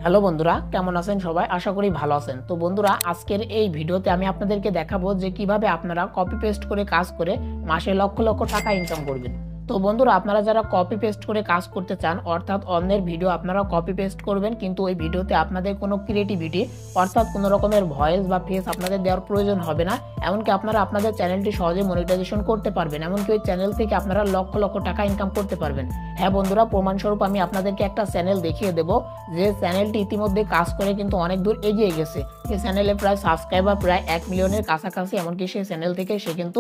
Hello বন্ধুরা, কেমন আছেন সবাই? আশা করি ভালো আছেন। তো বন্ধুরা, আজকের এই ভিডিওতে আমি আপনাদেরকে দেখাবো যে কিভাবে আপনারা কপি পেস্ট করে কাজ করে মাসে লক্ষ লক্ষ টাকা ইনকাম করবেন। তো বন্ধুরা, আপনারা যারা কপি পেস্ট করে কাজ করতে চান, অর্থাৎ অন্যের ভিডিও আপনারা কপি পেস্ট করবেন, কিন্তু ওই ভিডিওতে আপনাদের কোনো ক্রিয়েটিভিটি অর্থাৎ কোনো রকমের ভয়েস বা ফেস আপনাদের দেওয়ার প্রয়োজন হবে না। এমনকি আপনারা আপনাদের চ্যানেলটি সহজে মনিটাইজেশন করতে পারবেন, এমনকি ওই চ্যানেল থেকে আপনারা লক্ষ লক্ষ টাকা ইনকাম করতে পারবেন। হ্যাঁ বন্ধুরা, প্রমাণস্বরূপ আমি আপনাদেরকে একটা চ্যানেল দেখিয়ে দেবো যে চ্যানেলটি ইতিমধ্যে কাজ করে কিন্তু অনেক দূর এগিয়ে গেছে। এই চ্যানেলে প্রায় সাবস্ক্রাইবার প্রায় 1 মিলিয়নের কাছাকাছি, এমনকি সেই চ্যানেল থেকে সে কিন্তু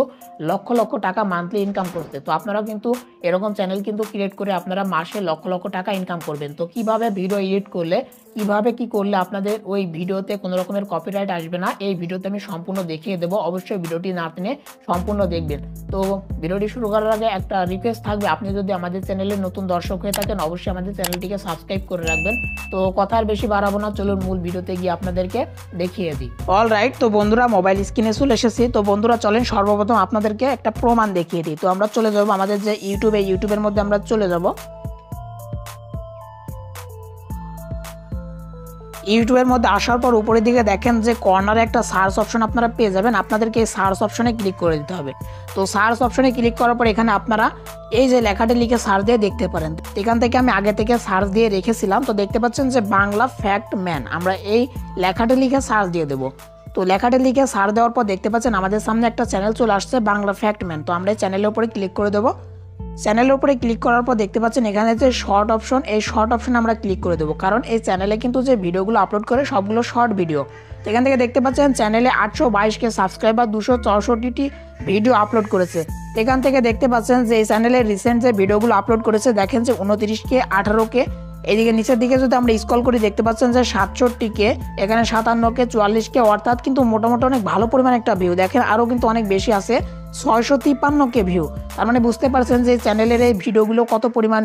লক্ষ লক্ষ টাকা মান্থলি ইনকাম করছে। তো আপনারাও কিন্তু এরকম চ্যানেল কিন্তু ক্রিয়েট করে আপনারা মাসে লক্ষ লক্ষ টাকা ইনকাম করবেন। তো কিভাবে ভিডিও এডিট করলে, কিভাবে কি করলে আপনাদের ওই ভিডিওতে কোনো রকমের কপিরাইট আসবে না, এই ভিডিওতে আমি সম্পূর্ণ দেখিয়ে দেবো। অবশ্যই ভিডিওটি না টেনে সম্পূর্ণ দেখবেন। তো ভিডিওটি শুরু করার আগে একটা রিকোয়েস্ট থাকবে, আপনি যদি আমাদের চ্যানেলে নতুন দর্শক হয়ে থাকেন অবশ্যই আমাদের চ্যানেলটিকে সাবস্ক্রাইব করে রাখবেন। তো কথা আর বেশি বাড়াবো না, চলুন মূল ভিডিওতে গিয়ে আপনাদেরকে দেখিয়ে দিই। অলরাইট, তো বন্ধুরা মোবাইল স্ক্রিনে চলে এসেছি। তো বন্ধুরা চলেন সর্বপ্রথম আপনাদেরকে একটা প্রমাণ দেখিয়ে দিই। তো আমরা চলে যাবো আমাদের যে ইউটিউবের মধ্যে আমরা চলে যাব। ইউটিউবের মধ্যে আসার পর উপরের দিকে দেখেন যে কর্নারে একটা সার্চ অপশন আপনারা পেয়ে যাবেন। আপনাদেরকে এই সার্চ অপশনে ক্লিক করে দিতে হবে। তো সার্চ অপশনে ক্লিক করার পর এখানে আপনারা এই যে লেখাটি লিখে সার্চ দিয়ে দেখতে পারেন। এখান থেকে আমি আগে থেকে সার্চ দিয়ে রেখেছিলাম। তো দেখতে পাচ্ছেন যে বাংলা ফ্যাক্ট ম্যান, আমরা এই লেখাটি লিখে সার্চ দিয়ে দেবো। তো লেখাটি লিখে সার্চ দেওয়ার পর দেখতে পাচ্ছেন আমাদের সামনে একটা চ্যানেল চলে আসছে, বাংলা ফ্যাক্ট ম্যান। তো আমরা এই চ্যানেলের উপরে ক্লিক করে দেবো। চ্যানেলের উপরে ক্লিক করার পর দেখতে পাচ্ছেন এখানে যে শর্ট অপশন, এই শর্ট অপশনে আমরা ক্লিক করে দেবো, কারণ এই চ্যানেলে কিন্তু যে ভিডিওগুলো আপলোড করে সবগুলো শর্ট ভিডিও। তো এখান থেকে দেখতে পাচ্ছেন চ্যানেলে 822K সাবস্ক্রাইবার, 264টি ভিডিও আপলোড করেছে। এখান থেকে দেখতে পাচ্ছেন যে এই চ্যানেলে রিসেন্ট যে ভিডিওগুলো আপলোড করেছে দেখেন যে 29K, 18K। এইদিকে নিচের দিকে যদি আমরা স্ক্রল করি দেখতে পাচ্ছেন যে 67K, এখানে 57K, 44K, অর্থাৎ কিন্তু মোটামুটি অনেক ভালো পরিমাণ একটা ভিউ। দেখেন আরও কিন্তু অনেক বেশি আছে, 653K ভিউ। তার মানে বুঝতে পারছেন যে চ্যানেলের এই ভিডিওগুলো কত পরিমাণ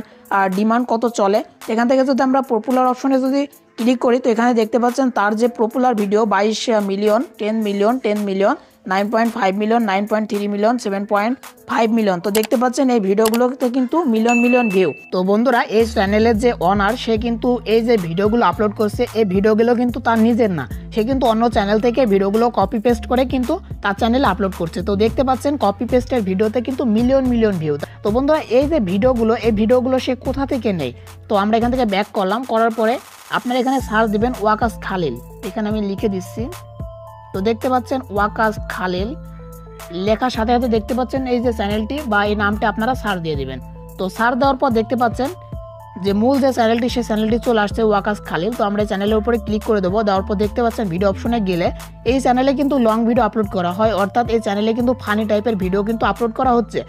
ডিমান্ড কত চলে। এখান থেকে যদি আমরা পপুলার অপশনে যদি ক্লিক করি তো এখানে দেখতে পাচ্ছেন তার যে popular video 22 million, 10 million, 10 million, 9.5 million, 9.3 million, 7.5 million. তো দেখতে পাচ্ছেন এই ভিডিওগুলোতে কিন্তু মিলিয়ন মিলিয়ন ভিউ। তো বন্ধুরা, এই চ্যানেলের যে অনার সে কিন্তু এই যে ভিডিওগুলো আপলোড করছে, এই ভিডিওগুলো কিন্তু তার নিজের না, সে কিন্তু অন্য চ্যানেল থেকে ভিডিওগুলো কপি পেস্ট করে কিন্তু তার চ্যানেলে আপলোড করছে। তো দেখতে পাচ্ছেন কপি পেস্টের ভিডিওতে কিন্তু মিলিয়ন মিলিয়ন ভিউ। তো বন্ধুরা, এই যে ভিডিওগুলো, এই ভিডিওগুলো সে কোথা থেকে নেই? তো আমরা এখান থেকে ব্যাক করলাম, করার পরে আপনারা এখানে সার্চ দিবেন ওয়াকাস খালিল। এখানে আমি লিখে দিচ্ছি। তো দেখতে পাচ্ছেন ওয়াকাস খালিল লেখার সাথে সাথে দেখতে পাচ্ছেন এই যে চ্যানেলটি বা এই নামটা আপনারা সার্চ দিয়ে দিবেন। তো সার্চ দেওয়ার পর দেখতে পাচ্ছেন যে মূল যে চ্যানেলটি, সেই চ্যানেলটি চলে আসছে ওয়াকাস খালিল। তো আমরা এই চ্যানেলের উপরে ক্লিক করে দেবো। দেওয়ার পর দেখতে পাচ্ছেন ভিডিও অপশনে গেলে এই চ্যানেলে কিন্তু লং ভিডিও আপলোড করা হয়, অর্থাৎ এই চ্যানেলে কিন্তু ফানি টাইপের ভিডিও কিন্তু আপলোড করা হচ্ছে।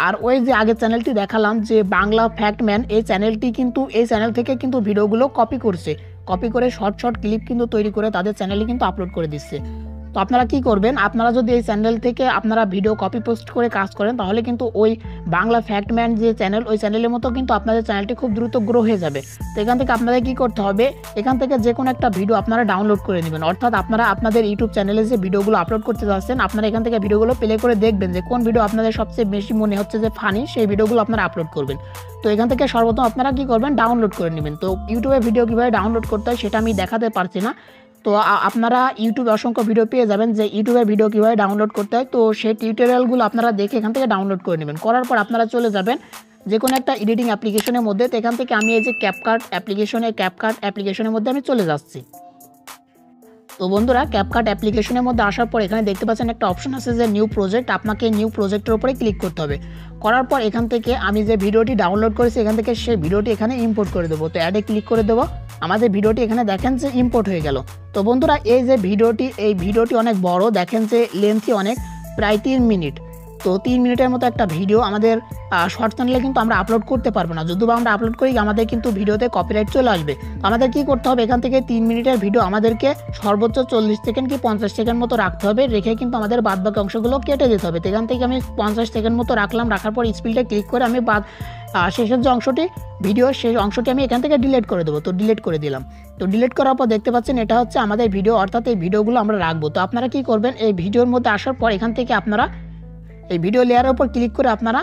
আর ওই যে আগের চ্যানেলটি দেখালাম যে বাংলা ফ্যাক্ট ম্যান, এই চ্যানেলটি কিন্তু এই চ্যানেল থেকে কিন্তু ভিডিওগুলো কপি করছে, কপি করে শর্ট শর্ট ক্লিপ কিন্তু তৈরি করে তাদের চ্যানেলে কিন্তু আপলোড করে দিচ্ছে। তো আপনারা কি করবেন, আপনারা যদি এই চ্যানেল থেকে আপনারা ভিডিও কপি পোস্ট করে কাজ করেন তাহলে কিন্তু ওই বাংলা ফ্যাক্ট ম্যান যে চ্যানেল, ওই চ্যানেলের মতো কিন্তু আপনাদের চ্যানেলটি খুব দ্রুত গ্রো হয়ে যাবে। তো এখান থেকে আপনাদের কি করতে হবে, এখান থেকে যে কোনো একটা ভিডিও আপনারা ডাউনলোড করে নেবেন, অর্থাৎ আপনারা আপনাদের ইউটিউব চ্যানেলে যে ভিডিওগুলো আপলোড করতে যাচ্ছেন আপনারা এখান থেকে ভিডিওগুলো প্লে করে দেখবেন যে কোন ভিডিও আপনাদের সবচেয়ে বেশি মনে হচ্ছে যে ফানি, সেই ভিডিওগুলো আপনারা আপলোড করবেন। তো এখান থেকে সর্বপ্রথম আপনারা কি করবেন, ডাউনলোড করে নেবেন। তো ইউটিউবে ভিডিও কীভাবে ডাউনলোড করতে হয় সেটা আমি দেখাতে পারছি না। তো আপনারা ইউটিউবে অসংখ্য ভিডিও পেয়ে যাবেন যে ইউটিউবের ভিডিও কীভাবে ডাউনলোড করতে হয়। তো সেই টিউটোরিয়ালগুলো আপনারা দেখে এখান থেকে ডাউনলোড করে নেবেন। করার পর আপনারা চলে যাবেন যে কোনো একটা এডিটিং অ্যাপ্লিকেশনের মধ্যে। তো এখান থেকে আমি এই যে ক্যাপকাট অ্যাপ্লিকেশনের মধ্যে আমি চলে যাচ্ছি। তো বন্ধুরা, ক্যাপকাট অ্যাপ্লিকেশনের মধ্যে আসার পর এখানে দেখতে পাচ্ছেন একটা অপশন আছে যে নিউ প্রজেক্ট। আপনাকে নিউ প্রজেক্টের উপরে ক্লিক করতে হবে। করার পর এখান থেকে আমি যে ভিডিওটি ডাউনলোড করেছি এখান থেকে সেই ভিডিওটি এখানে ইম্পোর্ট করে দেবো। তো অ্যাডে ক্লিক করে দেবো। আমাদের ভিডিওটি এখানে দেখেন যে ইম্পোর্ট হয়ে গেল। তো বন্ধুরা, এই যে ভিডিওটি, এই ভিডিওটি অনেক বড়, দেখেন যে লেন্থই অনেক, প্রায় 3 মিনিট। তো 3 মিনিটের মতো একটা ভিডিও আমাদের শর্ট চ্যানেলে কিন্তু আমরা আপলোড করতে পারবো না। যদিও আমরা আপলোড করি আমাদের কিন্তু ভিডিওতে কপিরাইট চলে আসবে। তো আমাদের কি করতে হবে, এখান থেকে 3 মিনিটের ভিডিও আমাদেরকে সর্বোচ্চ 40 সেকেন্ড কি 50 সেকেন্ড মতো রাখতে হবে, রেখে কিন্তু আমাদের বাদবাকি অংশগুলো কেটে দিতে হবে। তো এখান থেকে আমি 50 সেকেন্ড মতো রাখলাম। রাখার পর স্পিডে ক্লিক করে আমি শেষের যে অংশটি, ভিডিওর শেষ অংশটি আমি এখান থেকে ডিলিট করে দেবো। তো ডিলিট করে দিলাম। তো ডিলিট করার পর দেখতে পাচ্ছেন এটা হচ্ছে আমাদের ভিডিও, অর্থাৎ এই ভিডিওগুলো আমরা রাখবো। তো আপনারা কি করবেন, এই ভিডিওর মধ্যে আসার পর এখান থেকে আপনারা এই ভিডিও লেয়ারের উপর ক্লিক করে আপনারা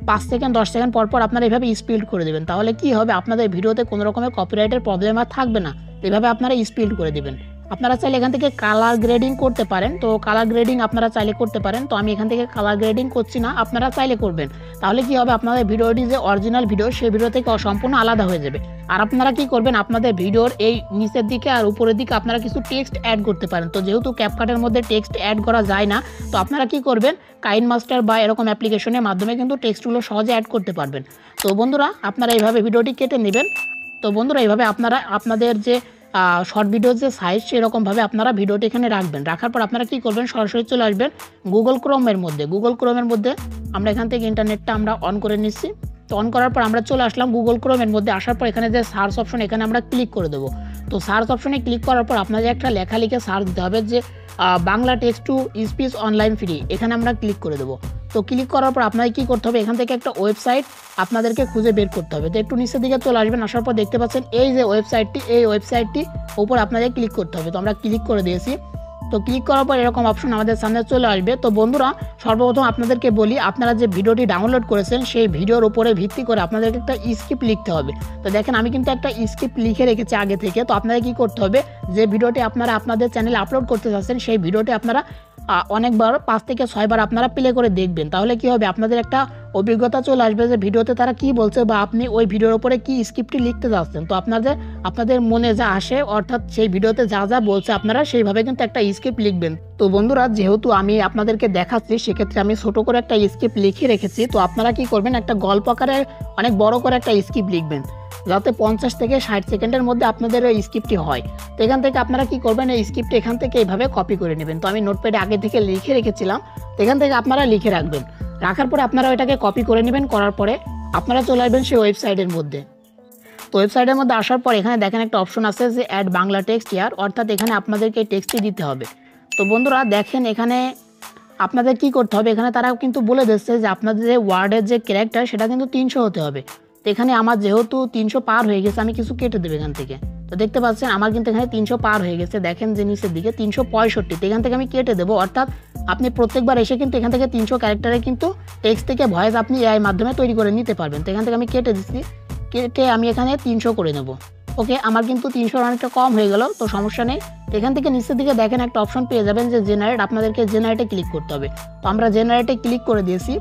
5 সেকেন্ড 10 সেকেন্ড পর পর আপনারা এইভাবে স্পিড করে দেবেন। তাহলে কি হবে, আপনাদের ভিডিওতে কোনো রকমের কপিরাইটের প্রবলেম আর থাকবে না। এভাবে আপনারা স্পিড করে দিবেন। আপনারা চাইলে এখান থেকে কালার গ্রেডিং করতে পারেন, তো কালার গ্রেডিং আপনারা চাইলে করতে পারেন। তো আমি এখান থেকে কালার গ্রেডিং করছি না, আপনারা চাইলে করবেন। তাহলে কি হবে, আপনাদের ভিডিওটি যে অরিজিনাল ভিডিও সেই ভিডিও থেকে সম্পূর্ণ আলাদা হয়ে যাবে। আর আপনারা কি করবেন, আপনাদের ভিডিওর এই নিচের দিকে আর উপরের দিকে আপনারা কিছু টেক্সট অ্যাড করতে পারেন। তো যেহেতু ক্যাপকাটের মধ্যে টেক্সট অ্যাড করা যায় না, তো আপনারা কি করবেন, কাইনমাস্টার বা এরকম অ্যাপ্লিকেশনের মাধ্যমে কিন্তু টেক্সটগুলো সহজে অ্যাড করতে পারবেন। তো বন্ধুরা আপনারা এইভাবে ভিডিওটি কেটে নেবেন। তো বন্ধুরা এইভাবে আপনারা আপনাদের যে শর্ট ভিডিওর যে সাইজ সেরকমভাবে আপনারা ভিডিওটি এখানে রাখবেন। রাখার পর আপনারা কী করবেন, সরাসরি চলে আসবেন গুগল ক্রোমের মধ্যে। আমরা এখান থেকে ইন্টারনেটটা আমরা অন করে নিচ্ছি। তো অন করার পর আমরা চলে আসলাম গুগল ক্রোমের মধ্যে। আসার পর এখানে যে সার্চ অপশন, এখানে আমরা ক্লিক করে দেবো। তো সার্চ অপশনে ক্লিক করার পর আপনাদের একটা লেখা লিখে সার্চ দিতে হবে যে Bangla text to speech online free, এখানে আমরা ক্লিক করে দেবো। তো ক্লিক করার পর আপনাদের কী করতে হবে, এখান থেকে একটা ওয়েবসাইট আপনাদেরকে খুঁজে বের করতে হবে। তো একটু নিচের দিকে চলে আসবেন। আসার পর দেখতে পাচ্ছেন এই যে ওয়েবসাইটটি, এই ওয়েবসাইটটি উপর আপনাদের ক্লিক করতে হবে। তো আমরা ক্লিক করে দিয়েছি। তো ক্লিক করার পর এরকম অপশন আমাদের সামনে চলে আসবে। তো বন্ধুরা সর্বপ্রথম আপনাদেরকে বলি, আপনারা যে ভিডিওটি ডাউনলোড করেছেন সেই ভিডিওর উপরে ভিত্তি করে আপনাদেরকে একটা স্ক্রিপ্ট লিখতে হবে। তো দেখেন আমি কিন্তু একটা স্ক্রিপ্ট লিখে রেখেছি আগে থেকে। তো আপনাদের কী করতে হবে, যে ভিডিওটি আপনারা আপনাদের চ্যানেলে আপলোড করতে চাচ্ছেন সেই ভিডিওটি আপনারা অনেকবার 5 থেকে 6 বার আপনারা প্লে করে দেখবেন। তাহলে কি হবে, আপনাদের একটা অভিজ্ঞতা চলে আসবে যে ভিডিওতে তারা কি বলছে বা আপনি ওই ভিডিওর উপরে কি স্ক্রিপ্টটি লিখতে যাচ্ছেন। তো আপনাদের মনে যা আসে, অর্থাৎ সেই ভিডিওতে যা যা বলছে আপনারা সেইভাবে কিন্তু একটা স্ক্রিপ্ট লিখবেন। তো বন্ধুরা যেহেতু আমি আপনাদেরকে দেখাচ্ছি, সেক্ষেত্রে আমি ছোট করে একটা স্ক্রিপ্ট লিখে রেখেছি। তো আপনারা কি করবেন, একটা গল্প আকারে অনেক বড় করে একটা স্ক্রিপ্ট লিখবেন, যাতে 50 থেকে 60 সেকেন্ডের মধ্যে আপনাদের ওই স্ক্রিপ্টটি হয়। তো এখান থেকে আপনারা কি করবেন, এই স্ক্রিপ্ট এখান থেকে এইভাবে কপি করে নেবেন। তো আমি নোটপ্যাডে আগে থেকে লিখে রেখেছিলাম, তো এখান থেকে আপনারা লিখে রাখবেন। রাখার পরে আপনারা ওইটাকে কপি করে নেবেন। করার পরে আপনারা চলে আসবেন সেই ওয়েবসাইটের মধ্যে। তো ওয়েবসাইটের মধ্যে আসার পর এখানে দেখেন একটা অপশন আছে যে অ্যাড বাংলা টেক্সট ইয়ার, অর্থাৎ এখানে আপনাদেরকে এই টেক্সটটি দিতে হবে। তো বন্ধুরা দেখেন এখানে আপনাদের কি করতে হবে, এখানে তারা কিন্তু বলে দিচ্ছে যে আপনাদের যে ওয়ার্ডের যে ক্যারেক্টার সেটা কিন্তু 300 হতে হবে। তো এখানে আমার যেহেতু 300 পার হয়ে গেছে, আমি কিছু কেটে দেবো এখান থেকে। তো দেখতে পাচ্ছেন আমার কিন্তু এখানে 300 পার হয়ে গেছে। দেখেন যে নিচের দিকে 365, তো এখান থেকে আমি কেটে দেবো। অর্থাৎ আপনি প্রত্যেকবার এসে কিন্তু এখান থেকে 300 ক্যারেক্টারে কিন্তু টেক্সট থেকে ভয়েস আপনি এআই মাধ্যমে তৈরি করে নিতে পারবেন। তো এখান থেকে আমি কেটে দিচ্ছি, কেটে আমি এখানে 300 করে নেব। ওকে, আমার কিন্তু 300 অনেকটা কম হয়ে গেল, তো সমস্যা নেই। এখান থেকে নিচের দিকে দেখেন একটা অপশন পেয়ে যাবেন যে জেনারেট, আপনাদেরকে জেনারেটে ক্লিক করতে হবে। তো আমরা জেনারেটে ক্লিক করে দিয়েছি।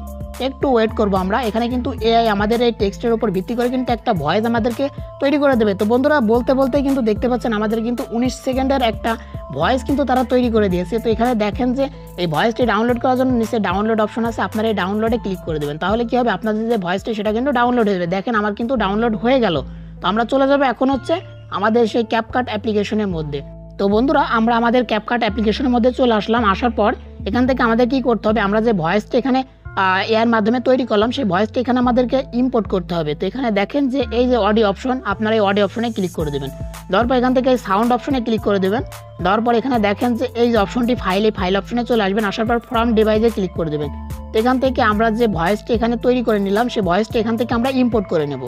একটু ওয়েট করবো আমরা। এখানে কিন্তু এআই আমাদের এই টেক্সটের উপর ভিত্তি করে কিন্তু একটা ভয়েস আমাদেরকে তৈরি করে দেবে। তো বন্ধুরা বলতে বলতে কিন্তু দেখতে পাচ্ছেন আমাদের কিন্তু 19 সেকেন্ডের একটা ভয়েস কিন্তু তারা তৈরি করে দিয়েছে। তো এখানে দেখেন যে এই ভয়েসটি ডাউনলোড করার জন্য নিচে ডাউনলোড অপশন আছে, আপনারা এই ডাউনলোডে ক্লিক করে দেবেন। তাহলে কি হবে, আপনাদের যে ভয়েসটি সেটা কিন্তু ডাউনলোড হয়ে যাবে। দেখেন আমার কিন্তু ডাউনলোড হয়ে গেল। তো আমরা চলে যাবো এখন হচ্ছে আমাদের সেই ক্যাপকাট অ্যাপ্লিকেশনের মধ্যে। তো বন্ধুরা আমরা আমাদের ক্যাপকাট অ্যাপ্লিকেশনের মধ্যে চলে আসলাম। আসার পর এখান থেকে আমাদের কি করতে হবে, আমরা যে ভয়েসটা এখানে এআর মাধ্যমে তৈরি করলাম সেই ভয়েসটা এখানে আমাদেরকে ইম্পোর্ট করতে হবে। তো এখানে দেখেন যে এই যে অডিও অপশন, আপনারা এই অডিও অপশনে ক্লিক করে দেবেন। দেওয়ার পর এখান থেকে এই সাউন্ড অপশনে ক্লিক করে দেবেন। দেওয়ার পর এখানে দেখেন যে এই যে অপশনটি ফাইল অপশনে চলে আসবেন। আসার পর ফ্রম ডিভাইসে ক্লিক করে দেবেন। তো এখান থেকে আমরা যে ভয়েসটি এখানে তৈরি করে নিলাম সেই ভয়েসটি এখান থেকে আমরা ইম্পোর্ট করে নেব।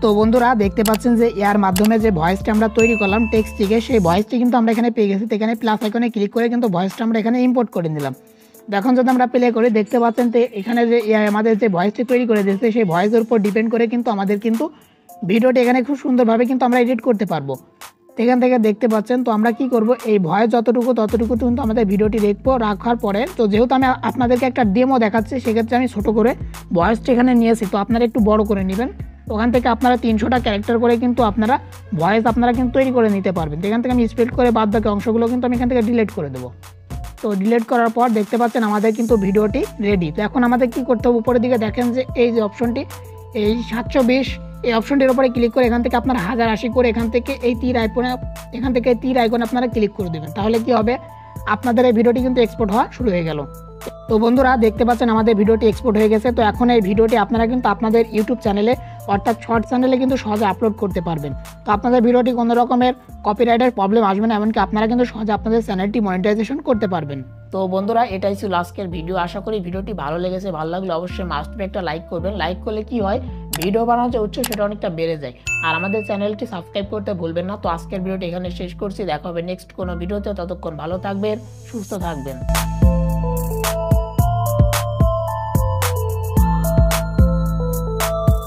তো বন্ধুরা দেখতে পাচ্ছেন যে এর মাধ্যমে যে ভয়েসটা আমরা তৈরি করলাম টেক্সট থেকে, সেই ভয়েসটি কিন্তু আমরা এখানে পেয়ে গেছি। তো এখানে প্লাস আইকনে ক্লিক করে কিন্তু ভয়েসটা আমরা এখানে ইম্পোর্ট করে নিলাম। এখন যদি আমরা প্লে করে দেখতে পাচ্ছেন তো এখানে যে আমাদের যে ভয়েসটি তৈরি করে দিয়েছে সেই ভয়েসের উপর ডিপেন্ড করে কিন্তু আমাদের কিন্তু ভিডিওটি এখানে খুব সুন্দরভাবে কিন্তু আমরা এডিট করতে পারবো। এখান থেকে দেখতে পাচ্ছেন। তো আমরা কি করব, এই ভয়েস ততটুকু কিন্তু আমাদের ভিডিওটি দেখবো। রাখার পরে তো যেহেতু আমি আপনাদেরকে একটা ডেমো দেখাচ্ছি, সেক্ষেত্রে আমি ছোটো করে ভয়েসটি এখানে নিয়েছি। তো আপনারা একটু বড় করে নেবেন। ওখান থেকে আপনারা 300টা ক্যারেক্টার করে কিন্তু আপনারা ভয়েস আপনারা কিন্তু তৈরি করে নিতে পারবেন। এখান থেকে আমি স্প্লিট করে বাদ বাকি অংশগুলো কিন্তু আমি এখান থেকে ডিলিট করে দেবো। তো ডিলিট করার পর দেখতে পাচ্ছেন আমাদের কিন্তু ভিডিওটি রেডি। তো এখন আমাদের কি করতে হবে, উপরের দিকে দেখেন যে এই যে অপশনটি, এই 720 এই অপশনটির উপরে ক্লিক করে এখান থেকে আপনারা 1080 করে এখান থেকে এই তীর আইকনে আপনারা ক্লিক করে দেবেন। তাহলে কি হবে, আপনাদের এই ভিডিওটি কিন্তু এক্সপোর্ট হওয়া শুরু হয়ে গেল। তো বন্ধুরা দেখতে পাচ্ছেন আমাদের ভিডিওটি এক্সপোর্ট হয়ে গেছে। তো এখন এই ভিডিওটি আপনারা কিন্তু আপনাদের ইউটিউব চ্যানেলে অর্থাৎ শর্ট চ্যানেলে কিন্তু সহজে আপলোড করতে পারবেন। তো আপনাদের ভিডিওটি কোনো রকমের কপিরাইটের প্রবলেম আসবে না, এমনকি আপনারা কিন্তু সহজে আপনাদের চ্যানেলটি মনিটাইজেশন করতে পারবেন। তো বন্ধুরা এটাই ছিল আজকের ভিডিও। আশা করি ভিডিওটি ভালো লেগেছে। ভালো লাগলে অবশ্যই মাস্ট বি একটা লাইক করবেন। লাইক করলে কি হয়, ভিডিও বানানোর যে উৎস সেটা অনেকটা বেড়ে যায়। আর আমাদের চ্যানেলটি সাবস্ক্রাইব করতে ভুলবেন না। তো আজকের ভিডিওটি এখানে শেষ করছি। দেখা হবে নেক্সট কোনো ভিডিওতে। ততক্ষণ ভালো থাকবেন, সুস্থ থাকবেন।